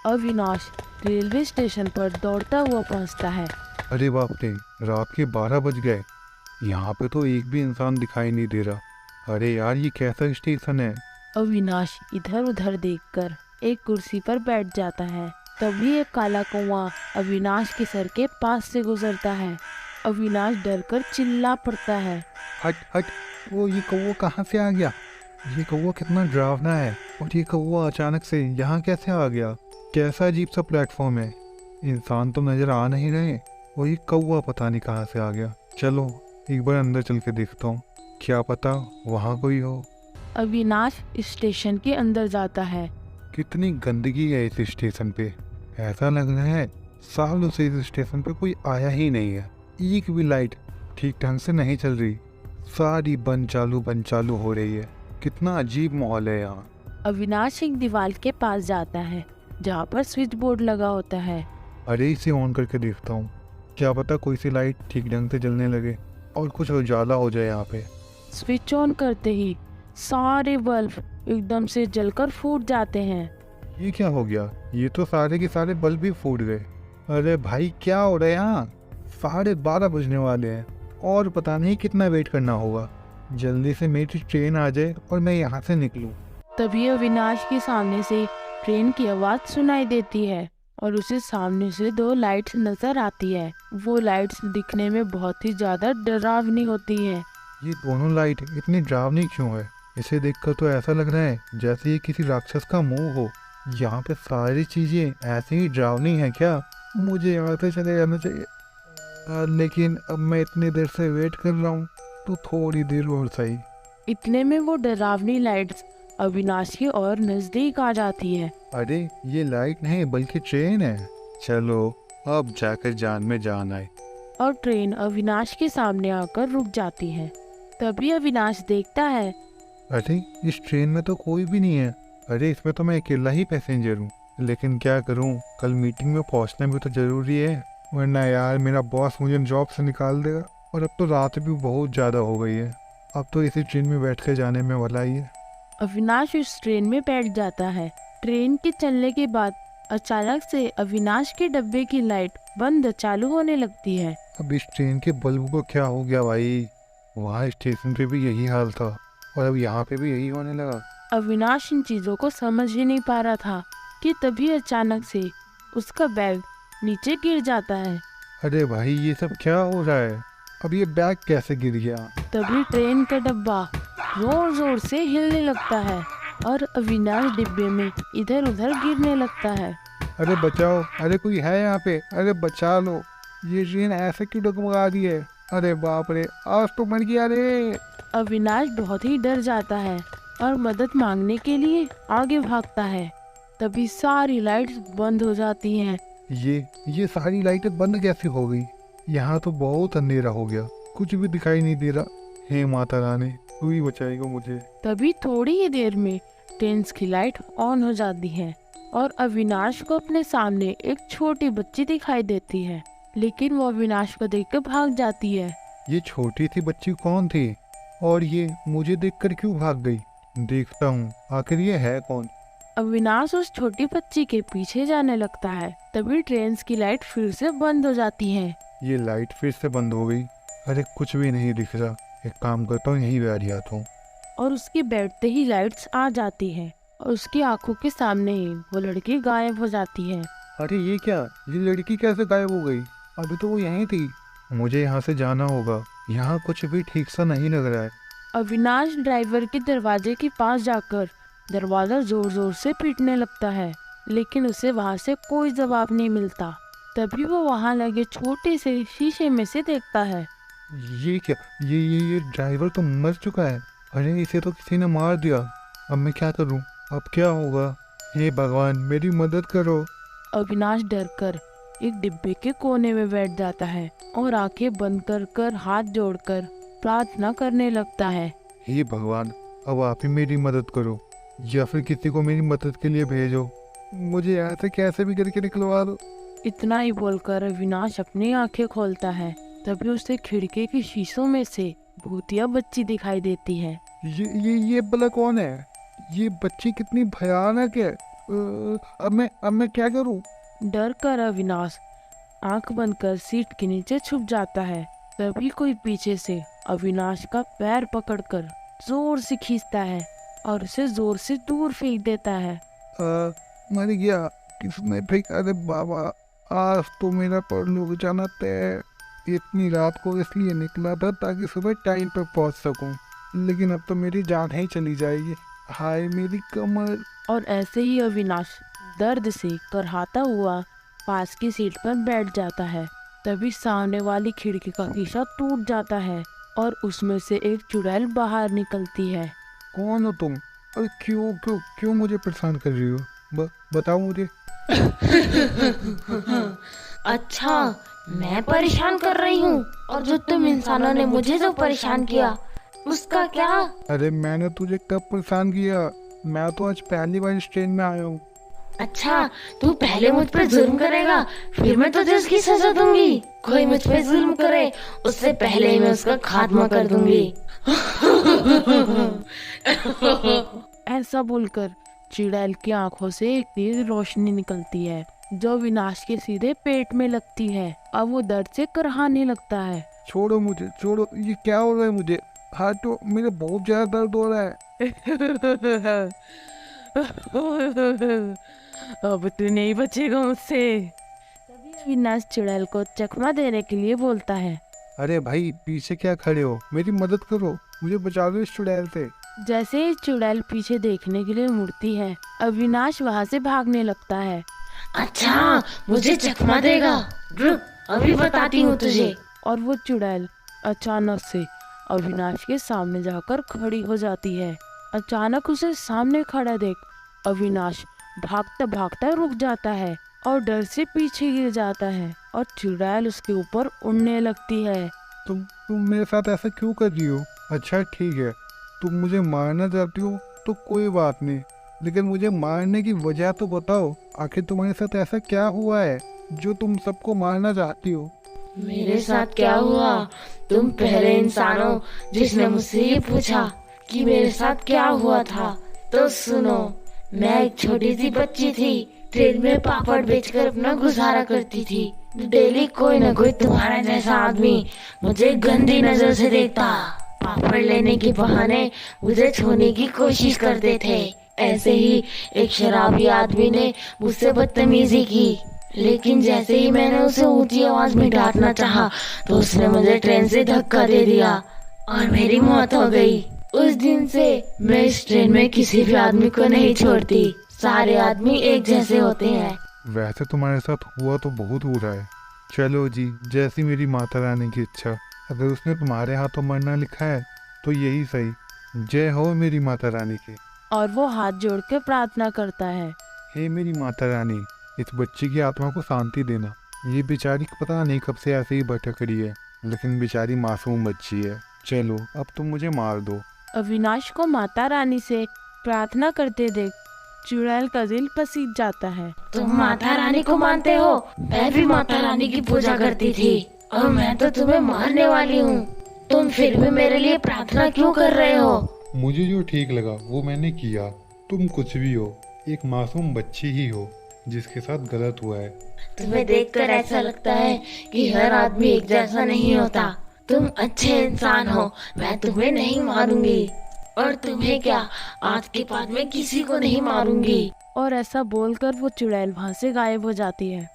Avinash railway station पर दौड़ता हुआ पहुंचता है। अरे बाप रे, रात के 12 बज गए। यहाँ पे तो एक भी इंसान दिखाई नहीं दे रहा। अरे यार, ये कैसा स्टेशन है? अविनाश इधर उधर देखकर एक कुर्सी पर बैठ जाता है। तभी एक काला कौवा अविनाश के सर के पास से गुजरता है। अविनाश डरकर चिल्ला पड़ता है। हट हट, वो ये कौवा कहाँ से आ गया? ये कौवा कितना डरावना है। और ये कौवा अचानक से यहाँ कैसे आ गया? कैसा अजीब सा प्लेटफॉर्म है। इंसान तो नजर आ नहीं रहे, और ये कौवा पता नहीं कहाँ से आ गया। चलो एक बार अंदर चल के देखता हूँ, क्या पता वहाँ कोई हो। अविनाश स्टेशन के अंदर जाता है। कितनी गंदगी है इस स्टेशन पे। ऐसा लग रहा है सालों से इस स्टेशन पे कोई आया ही नहीं है। एक भी लाइट ठीक ढंग से नहीं चल रही, सारी बंद चालू हो रही है। कितना अजीब माहौल है यहाँ। अविनाश एक दीवार के पास जाता है जहाँ पर स्विच बोर्ड लगा होता है। अरे इसे ऑन करके देखता हूँ, क्या पता कोई सी लाइट ठीक ढंग से जलने लगे और कुछ उजाला हो जाए यहाँ पे। स्विच ऑन करते ही सारे बल्ब एकदम से जलकर फूट जाते हैं। ये क्या हो गया? ये तो सारे के सारे बल्ब भी फूट गए। अरे भाई, क्या हो रहा है यहाँ? 12:30 बजने वाले हैं और पता नहीं कितना वेट करना होगा। जल्दी से मेरी ट्रेन आ जाए और मैं यहाँ से निकलूँ। तभी अविनाश के सामने से ट्रेन की आवाज सुनाई देती है और उसे सामने से 2 लाइट्स नजर आती है। वो लाइट्स दिखने में बहुत ही ज्यादा डरावनी होती हैं। ये दोनों लाइट इतनी डरावनी क्यों है? इसे देखकर तो ऐसा लग रहा है जैसे ये किसी राक्षस का मुंह हो। यहाँ पे सारी चीजें ऐसी ही डरावनी हैं क्या? मुझे यहाँ से चले जाना चाहिए। लेकिन अब मैं इतनी देर से वेट कर रहा हूँ, तो थोड़ी देर और सही। इतने में वो डरावनी लाइट्स अविनाश की और नजदीक आ जाती है। अरे ये लाइट नहीं बल्कि ट्रेन है। चलो अब जाकर जान में जान आए। और ट्रेन अविनाश के सामने आकर रुक जाती है। तभी अविनाश देखता है। अरे इस ट्रेन में तो कोई भी नहीं है। अरे इसमें तो मैं अकेला ही पैसेंजर हूँ। लेकिन क्या करूँ, कल मीटिंग में पहुँचना भी तो जरूरी है, वरना यार मेरा बॉस मुझे जॉब से निकाल देगा। और अब तो रात भी बहुत ज़्यादा हो गई है। अब तो इसी ट्रेन में बैठ कर जाने में भला ही है। अविनाश उस ट्रेन में बैठ जाता है। ट्रेन के चलने के बाद अचानक से अविनाश के डब्बे की लाइट बंद चालू होने लगती है। अब इस ट्रेन के बल्ब को क्या हो गया भाई? वहाँ स्टेशन पे भी यही हाल था और अब यहाँ पे भी यही होने लगा। अविनाश इन चीजों को समझ ही नहीं पा रहा था कि तभी अचानक से उसका बैग नीचे गिर जाता है। अरे भाई, ये सब क्या हो रहा है? अब ये बैग कैसे गिर गया? तभी ट्रेन का डब्बा जोर जोर से हिलने लगता है और अविनाश डिब्बे में इधर उधर गिरने लगता है। अरे बचाओ, अरे कोई है यहाँ पे? अरे बचा लो, ये ट्रेन ऐसे क्यों डगमगा रही है? अरे बाप रे, आज तो मर गया रे। अविनाश बहुत ही डर जाता है और मदद मांगने के लिए आगे भागता है। तभी सारी लाइट्स बंद हो जाती हैं। ये सारी लाइटें बंद कैसे हो गई? यहाँ तो बहुत अंधेरा हो गया, कुछ भी दिखाई नहीं दे रहा। हे माता रानी, तू ही बचाएगा मुझे। तभी थोड़ी ही देर में ट्रेन की लाइट ऑन हो जाती है और अविनाश को अपने सामने एक छोटी बच्ची दिखाई देती है। लेकिन वो अविनाश को देखकर भाग जाती है। ये छोटी सी बच्ची कौन थी और ये मुझे देखकर क्यों भाग गई? देखता हूँ आखिर ये है कौन। अविनाश उस छोटी बच्ची के पीछे जाने लगता है। तभी ट्रेन की लाइट फिर से बंद हो जाती है। ये लाइट फिर से बंद हो गई। अरे कुछ भी नहीं दिख रहा। एक काम करता हूँ, यहीं बैठ जाता हूँ। और उसके बैठते ही लाइट्स आ जाती है और उसकी आंखों के सामने ही वो लड़की गायब हो जाती है। अरे ये क्या? ये लड़की कैसे गायब हो गई? अभी तो वो यहीं थी। मुझे यहाँ से जाना होगा, यहाँ कुछ भी ठीक सा नहीं लग रहा है। अविनाश ड्राइवर के दरवाजे के पास जाकर दरवाजा जोर जोर से पीटने लगता है, लेकिन उसे वहाँ से कोई जवाब नहीं मिलता। तभी वो वहाँ लगे छोटे से शीशे में से देखता है। ये क्या? ये ड्राइवर तो मर चुका है। अरे इसे तो किसी ने मार दिया। अब मैं क्या करूँ? अब क्या होगा? हे भगवान, मेरी मदद करो। अविनाश डरकर एक डिब्बे के कोने में बैठ जाता है और आंखें बंद कर कर हाथ जोड़कर प्रार्थना करने लगता है। हे भगवान, अब आप ही मेरी मदद करो या फिर किसी को मेरी मदद के लिए भेजो। मुझे यहाँ से कैसे भी करके निकलवा दो। इतना ही बोलकर अविनाश अपनी आंखें खोलता है। तभी उसे खिड़की के शीशों में से भूतिया बच्ची दिखाई देती है। ये भला कौन है? ये बच्ची कितनी भयानक है। अब मैं क्या करूं? डर कर अविनाश आंख बंद कर सीट के नीचे छुप जाता है। तभी कोई पीछे से अविनाश का पैर पकड़कर जोर से खींचता है और उसे जोर से दूर फेंक देता है। मर गया। किसने फेंका? अरे बाबा, आज तो मेरा परलोक जाना तय है। इतनी रात को इसलिए निकला था ताकि सुबह टाइम पर पहुंच सकूं, लेकिन अब तो मेरी जान ही चली जाएगी। हाय मेरी कमर। और ऐसे ही अविनाश दर्द से करहाता हुआ पास की सीट पर बैठ जाता है। तभी सामने वाली खिड़की का शीशा टूट जाता है और उसमें से एक चुड़ैल बाहर निकलती है। कौन हो तुम? और क्यों क्यों क्यों मुझे परेशान कर रही हो? बताओ मुझे। अच्छा, मैं परेशान कर रही हूँ, और जो तुम इंसानों ने मुझे जो परेशान किया उसका क्या? अरे मैंने तुझे कब परेशान किया? मैं तो आज पहली बार इस ट्रेन में आया हूँ। अच्छा, तू पहले मुझ पर जुल्म करेगा, फिर मैं तुझे उसकी सजा दूंगी। कोई मुझ पे जुल्म करे उससे पहले ही मैं उसका खात्मा कर दूंगी। ऐसा बोलकर चुड़ैल की आंखों से एक तेज रोशनी निकलती है जो विनाश के सीधे पेट में लगती है। अब वो दर्द से करहाने लगता है। छोड़ो मुझे, छोड़ो। ये क्या हो रहा है मुझे? तो मेरे बहुत ज्यादा दर्द हो रहा है। अब तू नहीं बचेगा मुझसे। तभी अविनाश चुड़ैल को चकमा देने के लिए बोलता है। अरे भाई, पीछे क्या खड़े हो? मेरी मदद करो, मुझे बचा दो इस चुड़ैल से। जैसे ही चुड़ैल पीछे देखने के लिए मुड़ती है, अविनाश वहाँ से भागने लगता है। अच्छा, मुझे चकमा देगा? रुक, अभी बताती हूँ तुझे। और वो चुड़ैल अचानक से अविनाश के सामने जाकर खड़ी हो जाती है। अचानक उसे सामने खड़ा देख अविनाश भागता भागता रुक जाता है और डर से पीछे गिर जाता है और चुड़ैल उसके ऊपर उड़ने लगती है। तुम मेरे साथ ऐसा क्यों कर रही हो? अच्छा ठीक है, तुम मुझे मारना चाहती हो तो कोई बात नहीं, लेकिन मुझे मारने की वजह तो बताओ। आखिर तुम्हारे साथ ऐसा क्या हुआ है जो तुम सबको मारना चाहती हो? मेरे साथ क्या हुआ? तुम पहले इंसान हो जिसने मुझसे ये पूछा कि मेरे साथ क्या हुआ था। तो सुनो, मैं एक छोटी सी बच्ची थी, ट्रेन में पापड़ बेचकर अपना गुजारा करती थी। डेली कोई न कोई तुम्हारा जैसा आदमी मुझे गंदी नजर से देखता। पापड़ लेने के बहाने मुझे छूने की कोशिश करते थे। ऐसे ही एक शराबी आदमी ने मुझसे बदतमीजी की, लेकिन जैसे ही मैंने उसे ऊंची आवाज में डांटना चाहा तो उसने मुझे ट्रेन से धक्का दे दिया और मेरी मौत हो गई। उस दिन से मैं इस ट्रेन में किसी भी आदमी को नहीं छोड़ती। सारे आदमी एक जैसे होते हैं। वैसे तुम्हारे साथ हुआ तो बहुत बुरा है। चलो जी, जैसी मेरी माता रानी की इच्छा। अगर उसने तुम्हारे हाथों मरना लिखा है तो यही सही। जय हो मेरी माता रानी की। और वो हाथ जोड़ के प्रार्थना करता है। हे मेरी माता रानी, इस बच्ची की आत्मा को शांति देना। ये बेचारी पता नहीं कब से ऐसे ही भटक रही है, लेकिन बेचारी मासूम बच्ची है। चलो अब तुम मुझे मार दो। अविनाश को माता रानी से प्रार्थना करते देख चुड़ैल का दिल पसीज जाता है। तुम माता रानी को मानते हो? मैं भी माता रानी की पूजा करती थी और मैं तो तुम्हें मारने वाली हूँ। तुम फिर भी मेरे लिए प्रार्थना क्यों कर रहे हो? मुझे जो ठीक लगा वो मैंने किया। तुम कुछ भी हो, एक मासूम बच्ची ही हो जिसके साथ गलत हुआ है। तुम्हें देखकर ऐसा लगता है कि हर आदमी एक जैसा नहीं होता। तुम अच्छे इंसान हो, मैं तुम्हें नहीं मारूंगी। और तुम्हें क्या, आज के बाद मैं किसी को नहीं मारूंगी। और ऐसा बोलकर वो चुड़ैल वहाँ से गायब हो जाती है।